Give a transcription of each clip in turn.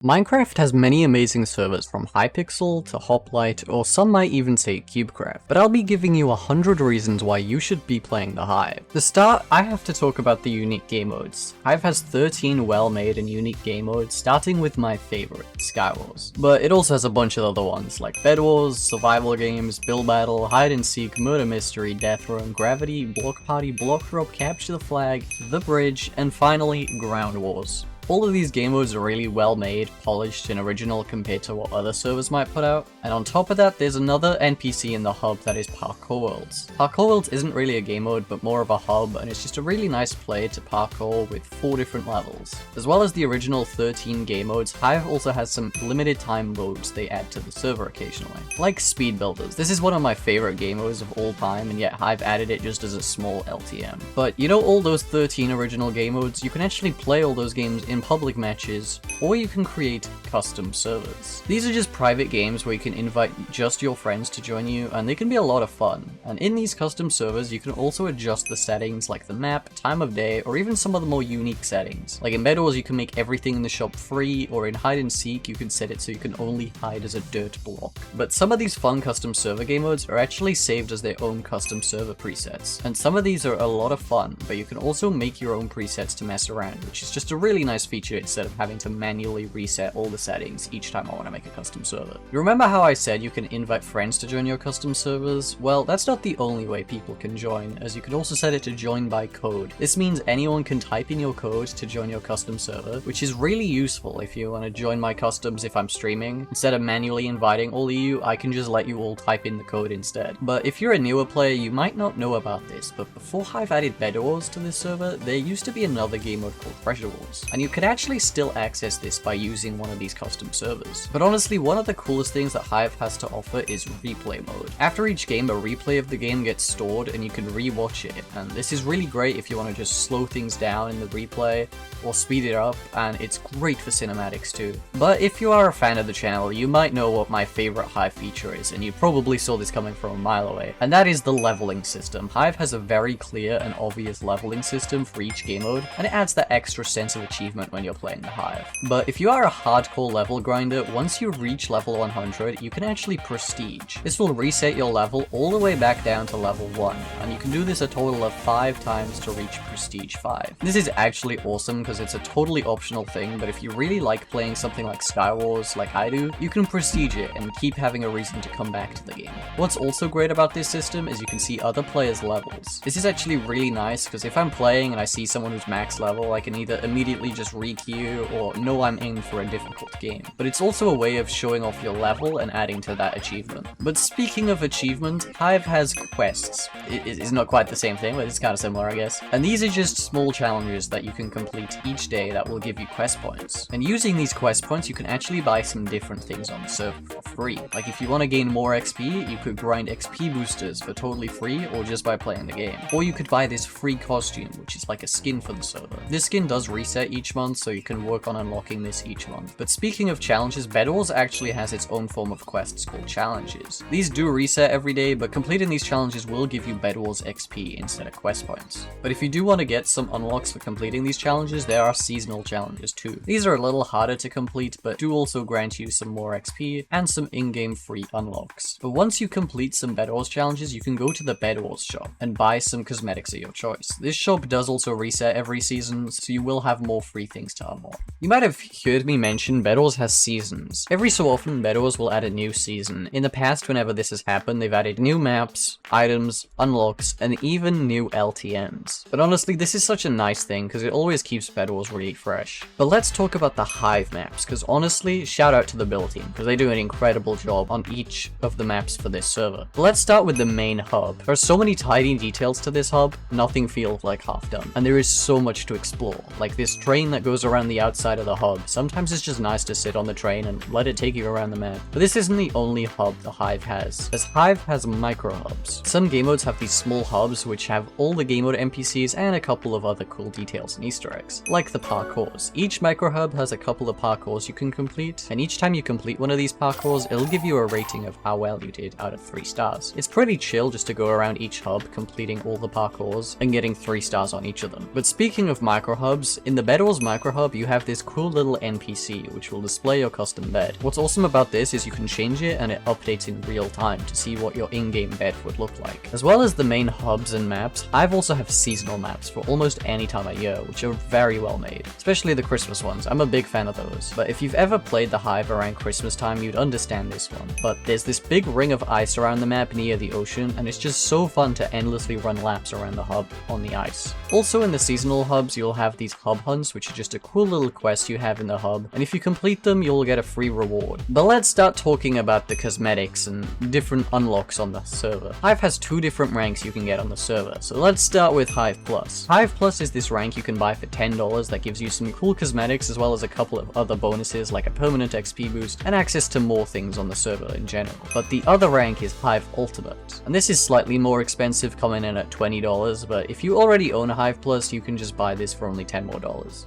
Minecraft has many amazing servers from Hypixel to Hoplite, or some might even say CubeCraft, but I'll be giving you 100 reasons why you should be playing the Hive. To start, I have to talk about the unique game modes. Hive has 13 well-made and unique game modes, starting with my favorite, Skywars. But it also has a bunch of other ones, like Bed Wars, Survival Games, Build Battle, Hide and Seek, Murder Mystery, Death Room, Gravity, Block Party, Block Drop, Capture the Flag, The Bridge, and finally, Ground Wars. All of these game modes are really well made, polished, and original compared to what other servers might put out. And on top of that, there's another NPC in the hub that is Parkour Worlds. Parkour Worlds isn't really a game mode, but more of a hub, and it's just a really nice play to parkour with 4 different levels. As well as the original 13 game modes, Hive also has some limited time modes they add to the server occasionally. Like Speed Builders. This is one of my favorite game modes of all time, and yet Hive added it just as a small LTM. But you know all those 13 original game modes, you can actually play all those games in public matches, or you can create custom servers. These are just private games where you can invite just your friends to join you, and they can be a lot of fun. And in these custom servers, you can also adjust the settings like the map, time of day, or even some of the more unique settings. Like in Bed Wars, you can make everything in the shop free, or in Hide and Seek, you can set it so you can only hide as a dirt block. But some of these fun custom server game modes are actually saved as their own custom server presets, and some of these are a lot of fun, but you can also make your own presets to mess around, which is just a really nice feature instead of having to manually reset all the settings each time I want to make a custom server. You remember how I said you can invite friends to join your custom servers? Well, that's not the only way people can join, as you can also set it to join by code. This means anyone can type in your code to join your custom server, which is really useful if you want to join my customs if I'm streaming. Instead of manually inviting all of you, I can just let you all type in the code instead. But if you're a newer player, you might not know about this, but before Hive added Bed Wars to this server, there used to be another game mode called Pressure Wars, and you could actually still access this by using one of these custom servers. But honestly, one of the coolest things that Hive has to offer is replay mode. After each game, a replay of the game gets stored and you can rewatch it, and this is really great if you want to just slow things down in the replay or speed it up, and it's great for cinematics too. But if you are a fan of the channel, you might know what my favorite Hive feature is, and you probably saw this coming from a mile away, and that is the leveling system. Hive has a very clear and obvious leveling system for each game mode, and it adds that extra sense of achievement when you're playing the Hive. But if you are a hardcore level grinder, once you reach level 100, you can actually prestige. This will reset your level all the way back down to level 1, and you can do this a total of 5 times to reach prestige 5. This is actually awesome because it's a totally optional thing, but if you really like playing something like Skywars like I do, you can prestige it and keep having a reason to come back to the game. What's also great about this system is you can see other players' levels. This is actually really nice because if I'm playing and I see someone who's max level, I can either immediately just re-queue or know I'm in for a difficult game. But it's also a way of showing off your level and adding to that achievement. But speaking of achievement, Hive has quests. It's not quite the same thing, but it's kind of similar, I guess. And these are just small challenges that you can complete each day that will give you quest points. And using these quest points, you can actually buy some different things on the server for free. Like if you want to gain more XP, you could grind XP boosters for totally free or just by playing the game. Or you could buy this free costume, which is like a skin for the server. This skin does reset each month, so you can work on unlocking this each month. But speaking of challenges, Bed Wars actually has its own form of quests called challenges. These do reset every day, but completing these challenges will give you Bed Wars XP instead of quest points. But if you do want to get some unlocks for completing these challenges, there are seasonal challenges too. These are a little harder to complete, but do also grant you some more XP and some in-game free unlocks. But once you complete some Bed Wars challenges, you can go to the Bed Wars shop and buy some cosmetics of your choice. This shop does also reset every season, so you will have more free things to unlock. You might have heard me mention Bed Wars has seasons. Every so often, Bed Wars will add a new season. In the past, whenever this has happened, they've added new maps, items, unlocks, and even new LTMs. But honestly, this is such a nice thing because it always keeps Bed Wars really fresh. But let's talk about the Hive maps, because honestly, shout out to the build team, because they do an incredible job on each of the maps for this server. But let's start with the main hub. There are so many tiny details to this hub, nothing feels like half done. And there is so much to explore, like this train that goes around the outside of the hub. Sometimes it's just nice to sit on the train and let it take you around the map. But this isn't the only hub the Hive has, as Hive has micro hubs. Some game modes have these small hubs which have all the game mode NPCs and a couple of other cool details and Easter eggs, like the parkours. Each micro hub has a couple of parkours you can complete, and each time you complete one of these parkours, scores, it'll give you a rating of how well you did out of 3 stars. It's pretty chill just to go around each hub, completing all the parkours, and getting 3 stars on each of them. But speaking of micro hubs, in the Bed Wars micro hub, you have this cool little NPC, which will display your custom bed. What's awesome about this is you can change it and it updates in real time to see what your in-game bed would look like. As well as the main hubs and maps, Hive also have seasonal maps for almost any time of year, which are very well made, especially the Christmas ones. I'm a big fan of those. But if you've ever played the Hive around Christmas time, you'd understand this one. But there's this big ring of ice around the map near the ocean, and it's just so fun to endlessly run laps around the hub on the ice. Also in the seasonal hubs, you'll have these hub hunts, which are just a cool little quest you have in the hub, and if you complete them, you'll get a free reward. But let's start talking about the cosmetics and different unlocks on the server. Hive has 2 different ranks you can get on the server, so let's start with Hive Plus. Hive Plus is this rank you can buy for $10 that gives you some cool cosmetics as well as a couple of other bonuses like a permanent XP boost and access to more things on the server in general. But the other rank is Hive Ultimate, and this is slightly more expensive, coming in at $20, but if you already own a Hive Plus, you can just buy this for only $10 more.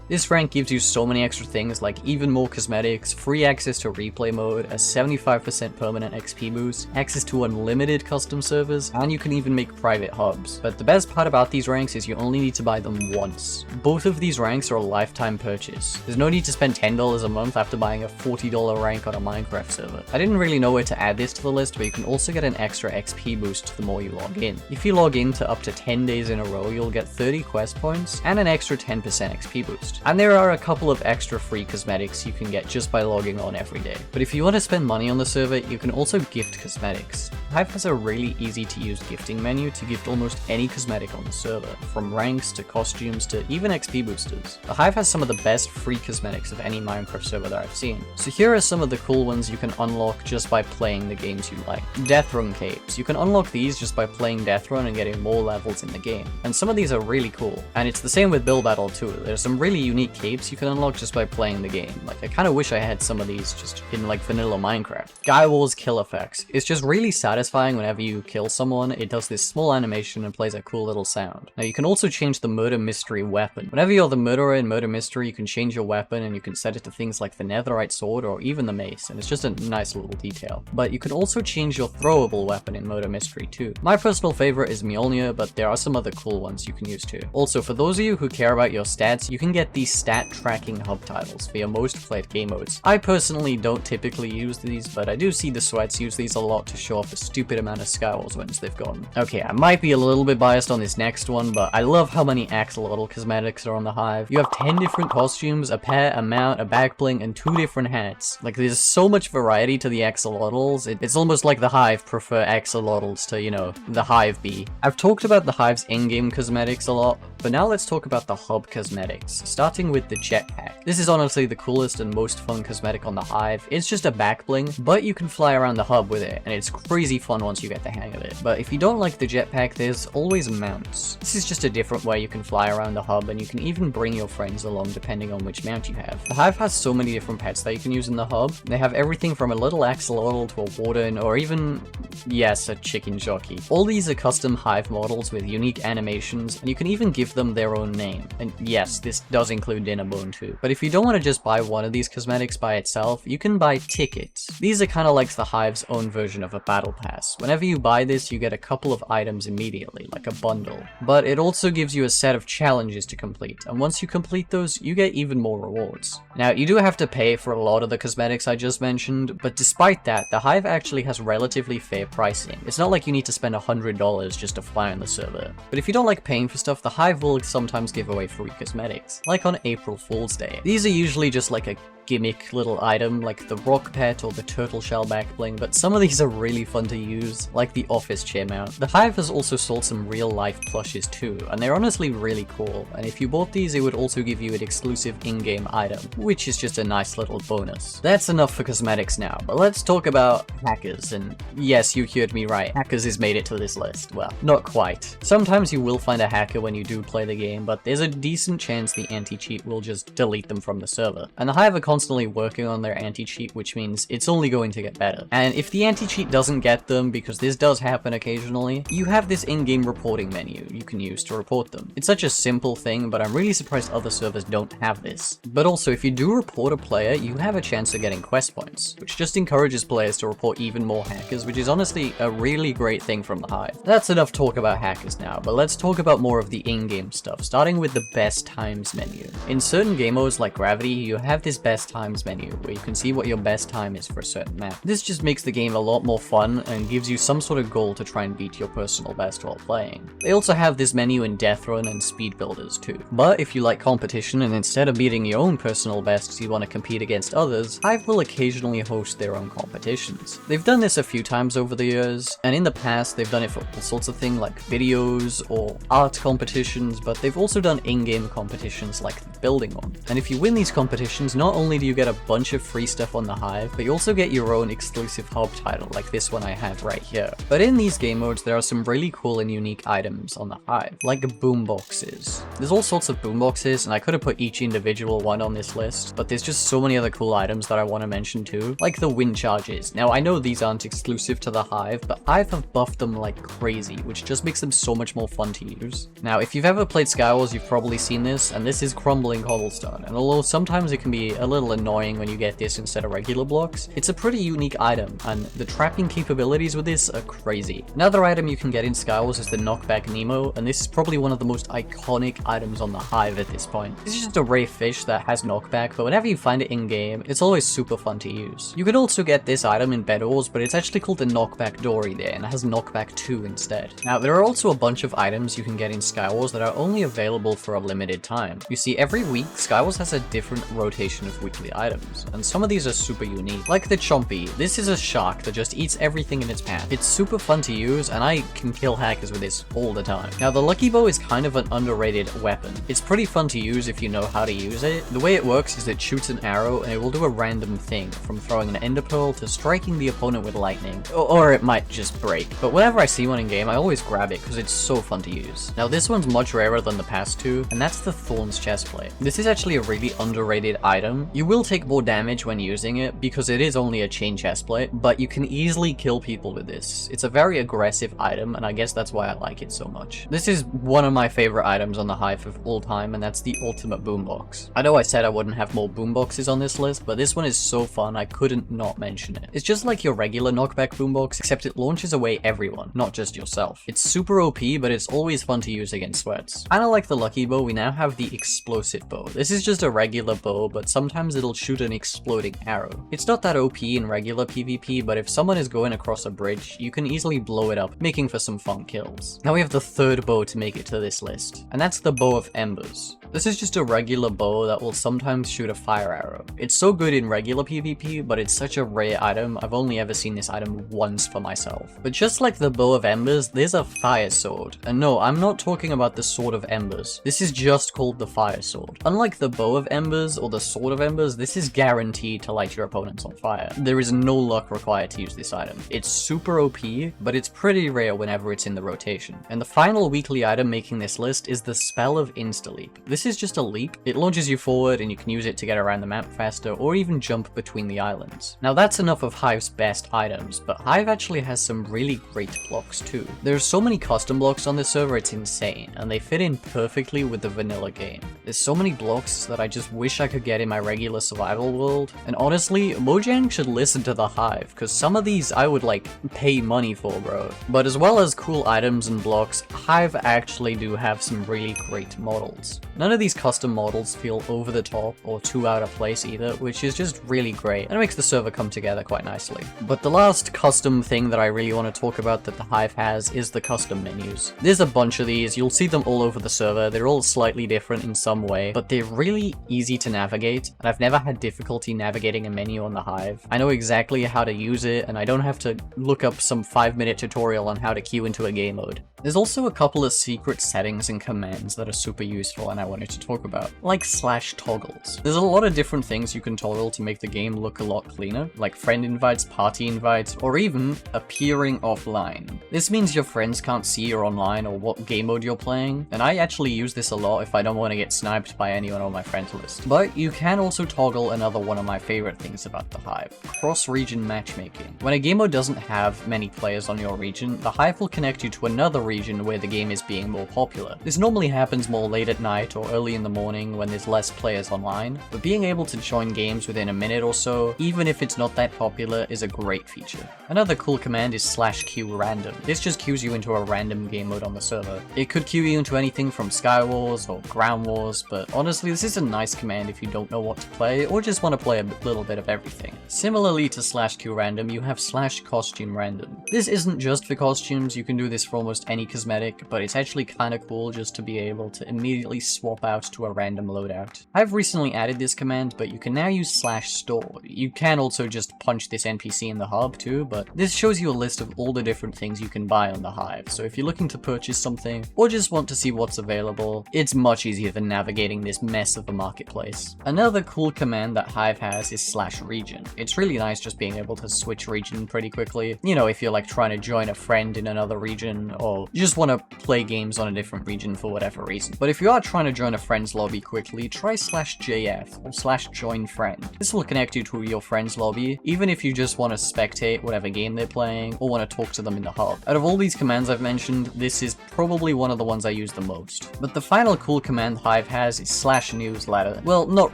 This rank gives you so many extra things like even more cosmetics, free access to replay mode, a 75% permanent XP boost, access to unlimited custom servers, and you can even make private hubs. But the best part about these ranks is you only need to buy them once. Both of these ranks are a lifetime purchase. There's no need to spend $10 a month after buying a $40 rank on a Minecraft server. I didn't really know where to add this to the list, but you can also get an extra XP boost the more you log in. If you log in to up to 10 days in a row, you'll get 30 quest points and an extra 10% XP boost. And there are a couple of extra free cosmetics you can get just by logging on every day. But if you want to spend money on the server, you can also gift cosmetics. Hive has a really easy to use gifting menu to gift almost any cosmetic on the server, from ranks to costumes to even XP boosters. The Hive has some of the best free cosmetics of any Minecraft server that I've seen. So here are some of the cool ones you can unlock just by playing the games you like. Death Run capes. You can unlock these just by playing Death Run and getting more levels in the game. And some of these are really cool. And it's the same with Build Battle too. There's some really unique capes you can unlock just by playing the game. Like, I kind of wish I had some of these just in like vanilla Minecraft. Sky Wars kill effects. It's just really satisfying whenever you kill someone. It does this small animation and plays a cool little sound. Now you can also change the murder mystery weapon. Whenever you're the murderer in murder mystery, you can change your weapon and you can set it to things like the netherite sword or even the mace, and it's just a nice little detail. But you can also change your throwable weapon in murder mystery too. My personal favorite is Mjolnir, but there are some other cool ones you can use too. Also, for those of you who care about your stats, you can get these stat tracking hub titles for your most played game modes. I personally don't typically use these, but I do see the sweats use these a lot to show off a stupid amount of Sky Wars wins they've gotten. Okay, I might be a little bit biased on this next one, but I love how many axolotl cosmetics are on the Hive. You have 10 different costumes, a pet, a mount, a back bling, and 2 different hats. Like, there's so much variety to the axolotls. It's almost like the Hive prefer axolotls to, you know, the Hive bee. I've talked about the Hive's in-game cosmetics a lot, but now let's talk about the hub cosmetics, starting with the jetpack. This is honestly the coolest and most fun cosmetic on the Hive. It's just a back bling, but you can fly around the hub with it, and it's crazy fun once you get the hang of it. But if you don't like the jetpack, there's always mounts. This is just a different way you can fly around the hub, and you can even bring your friends along depending on which mount you have. The Hive has so many different pets that you can use in the hub. They have everything from a little axolotl to a warden, or even, yes, a chicken jockey. All these are custom Hive models with unique animations, and you can even give them their own name. And yes, this does include Dinnerbone too. But if you don't want to just buy one of these cosmetics by itself, you can buy tickets. These are kind of like the Hive's own version of a battle pass. Whenever you buy this, you get a couple of items immediately, like a bundle. But it also gives you a set of challenges to complete, and once you complete those, you get even more rewards. Now, you do have to pay for a lot of the cosmetics I just mentioned, but despite that, the Hive actually has relatively fair pricing. It's not like you need to spend $100 just to fly on the server. But if you don't like paying for stuff, the Hive will sometimes give away free cosmetics, like on April Fool's Day. These are usually just like a gimmick little item like the rock pet or the turtle shell back bling, but some of these are really fun to use, like the office chair mount. The Hive has also sold some real life plushes too, and they're honestly really cool, and if you bought these it would also give you an exclusive in-game item, which is just a nice little bonus. That's enough for cosmetics now, but let's talk about hackers, and yes, you heard me right, hackers has made it to this list. Well, not quite. Sometimes you will find a hacker when you do play the game, but there's a decent chance the anti-cheat will just delete them from the server, and the Hive are constantly working on their anti-cheat, which means it's only going to get better. And if the anti-cheat doesn't get them, because this does happen occasionally, you have this in-game reporting menu you can use to report them. It's such a simple thing, but I'm really surprised other servers don't have this. But also, if you do report a player, you have a chance of getting quest points, which just encourages players to report even more hackers, which is honestly a really great thing from the Hive. That's enough talk about hackers now, but let's talk about more of the in-game stuff, starting with the best times menu. In certain game modes like Gravity, you have this best times menu, where you can see what your best time is for a certain map. This just makes the game a lot more fun and gives you some sort of goal to try and beat your personal best while playing. They also have this menu in Death Run and Speed Builders too. But if you like competition and instead of beating your own personal bests you want to compete against others, Hive will occasionally host their own competitions. They've done this a few times over the years, and in the past they've done it for all sorts of things like videos or art competitions, but they've also done in-game competitions like the building one. And if you win these competitions, not only do you get a bunch of free stuff on the Hive, but you also get your own exclusive hub title like this one I have right here. But in these game modes there are some really cool and unique items on the Hive, like boomboxes. There's all sorts of boomboxes, and I could have put each individual one on this list, but there's just so many other cool items that I want to mention too, like the wind charges. Now I know these aren't exclusive to the Hive, but Hive have buffed them like crazy, which just makes them so much more fun to use. Now if you've ever played Skywars, you've probably seen this, and this is crumbling cobblestone, and although sometimes it can be a little annoying when you get this instead of regular blocks, it's a pretty unique item, and the trapping capabilities with this are crazy. Another item you can get in Skywars is the Knockback Nemo, and this is probably one of the most iconic items on the Hive at this point. This is just a rare fish that has knockback, but whenever you find it in-game, it's always super fun to use. You can also get this item in Bed Ores, but it's actually called the Knockback Dory there, and it has Knockback 2 instead. Now, there are also a bunch of items you can get in Skywars that are only available for a limited time. You see, every week, Skywars has a different rotation of weekly items, and some of these are super unique. Like the Chompy, this is a shark that just eats everything in its path. It's super fun to use, and I can kill hackers with this all the time. Now, the Lucky Bow is kind of an underrated weapon. It's pretty fun to use if you know how to use it. The way it works is it shoots an arrow, and it will do a random thing, from throwing an ender pearl to striking the opponent with lightning, or it might just break. But whenever I see one in game, I always grab it because it's so fun to use. Now, this one's much rarer than the past two, and that's the Thorns chestplate. This is actually a really underrated item. You will take more damage when using it because it is only a chain chestplate, but you can easily kill people with this. It's a very aggressive item, and I guess that's why I like it so much. This is one of my favorite items on the Hive of all time, and that's the ultimate boombox. I know I said I wouldn't have more boomboxes on this list, but this one is so fun I couldn't not mention it. It's just like your regular knockback boombox, except it launches away everyone, not just yourself. It's super OP, but it's always fun to use against sweats. Kinda like the Lucky Bow, we now have the Explosive Bow. This is just a regular bow, but sometimes it'll shoot an exploding arrow. It's not that OP in regular PvP, but if someone is going across a bridge, you can easily blow it up, making for some fun kills. Now we have the third bow to make it to this list, and that's the Bow of Embers. This is just a regular bow that will sometimes shoot a fire arrow. It's so good in regular PvP, but it's such a rare item, I've only ever seen this item once for myself. But just like the Bow of Embers, there's a fire sword. And no, I'm not talking about the Sword of Embers. This is just called the Fire Sword. Unlike the Bow of Embers or the Sword of Embers, this is guaranteed to light your opponents on fire. There is no luck required to use this item. It's super OP, but it's pretty rare whenever it's in the rotation. And the final weekly item making this list is the Spell of Insta-Leap. This is just a leap. It launches you forward and you can use it to get around the map faster or even jump between the islands. Now that's enough of Hive's best items, but Hive actually has some really great blocks too. There's so many custom blocks on this server, it's insane, and they fit in perfectly with the vanilla game. There's so many blocks that I just wish I could get in my regular survival world, and honestly, Mojang should listen to the Hive, because some of these I would like pay money for, bro. But as well as cool items and blocks, Hive actually do have some really great models. None of these custom models feel over the top or too out of place either, which is just really great, and it makes the server come together quite nicely. But the last custom thing that I really want to talk about that the Hive has is the custom menus. There's a bunch of these, you'll see them all over the server, they're all slightly different in some way, but they're really easy to navigate, and I've never had difficulty navigating a menu on the Hive. I know exactly how to use it, and I don't have to look up some 5-minute tutorial on how to queue into a game mode. There's also a couple of secret settings and commands that are super useful and I wanted to talk about, like /toggles. There's a lot of different things you can toggle to make the game look a lot cleaner, like friend invites, party invites, or even appearing offline. This means your friends can't see you're online or what game mode you're playing, and I actually use this a lot if I don't want to get sniped by anyone on my friends list. But you can also also toggle another one of my favorite things about the Hive, cross-region matchmaking. When a game mode doesn't have many players on your region, the Hive will connect you to another region where the game is being more popular. This normally happens more late at night or early in the morning when there's less players online, but being able to join games within a minute or so, even if it's not that popular, is a great feature. Another cool command is /queue random. This just queues you into a random game mode on the server. It could queue you into anything from Sky Wars or Ground Wars, but honestly this is a nice command if you don't know what to play or just want to play a little bit of everything. Similarly to /queue random, you have /costume random. This isn't just for costumes, you can do this for almost any cosmetic, but it's actually kinda cool just to be able to immediately swap out to a random loadout. I've recently added this command, but you can now use /store. You can also just punch this NPC in the hub too, but this shows you a list of all the different things you can buy on the Hive, so if you're looking to purchase something, or just want to see what's available, it's much easier than navigating this mess of a marketplace. Another cool command that Hive has is /region. It's really nice just being able to switch region pretty quickly. You know, if you're like trying to join a friend in another region, or you just want to play games on a different region for whatever reason. But if you are trying to join a friend's lobby quickly, try /jf or /join friend. This will connect you to your friend's lobby, even if you just want to spectate whatever game they're playing, or want to talk to them in the hub. Out of all these commands I've mentioned, this is probably one of the ones I use the most. But the final cool command Hive has is /newsletter. Well, not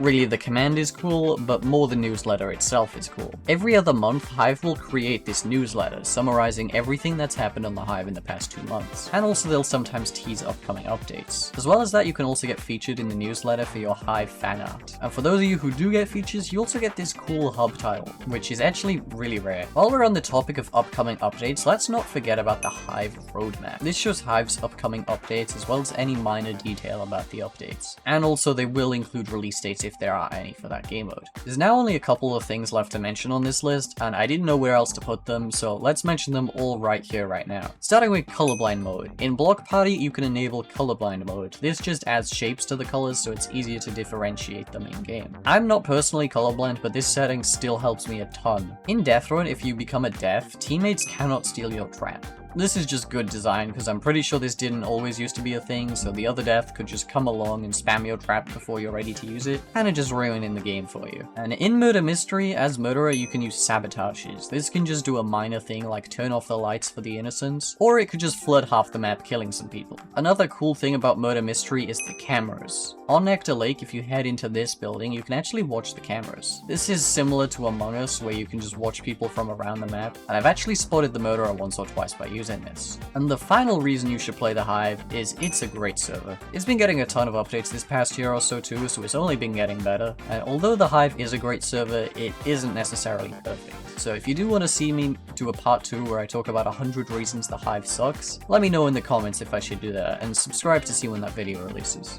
really the command is cool, but more the newsletter itself is cool. Every other month, Hive will create this newsletter summarizing everything that's happened on the Hive in the past 2 months. And also they'll sometimes tease upcoming updates. As well as that, you can also get featured in the newsletter for your Hive fan art. And for those of you who do get features, you also get this cool hub title, which is actually really rare. While we're on the topic of upcoming updates, let's not forget about the Hive roadmap. This shows Hive's upcoming updates as well as any minor detail about the updates. And also they will include release dates if there are any for that game mode. There's now only a couple of things left to mention on this list, and I didn't know where else to put them, so let's mention them all right here, right now. Starting with colorblind mode. In Block Party, you can enable colorblind mode. This just adds shapes to the colors so it's easier to differentiate them in game. I'm not personally colorblind, but this setting still helps me a ton. In Death Run, if you become a death, teammates cannot steal your trap. This is just good design, because I'm pretty sure this didn't always used to be a thing, so the other death could just come along and spam your trap before you're ready to use it, kinda just ruining the game for you. And in Murder Mystery, as Murderer, you can use sabotages. This can just do a minor thing like turn off the lights for the innocents, or it could just flood half the map killing some people. Another cool thing about Murder Mystery is the cameras. On Nectar Lake, if you head into this building, you can actually watch the cameras. This is similar to Among Us, where you can just watch people from around the map, and I've actually spotted the murderer once or twice by using this. And the final reason you should play the Hive is it's a great server. It's been getting a ton of updates this past year or so too, so it's only been getting better. And although the Hive is a great server, it isn't necessarily perfect. So if you do want to see me do a part 2 where I talk about 100 reasons the Hive sucks, let me know in the comments if I should do that, and subscribe to see when that video releases.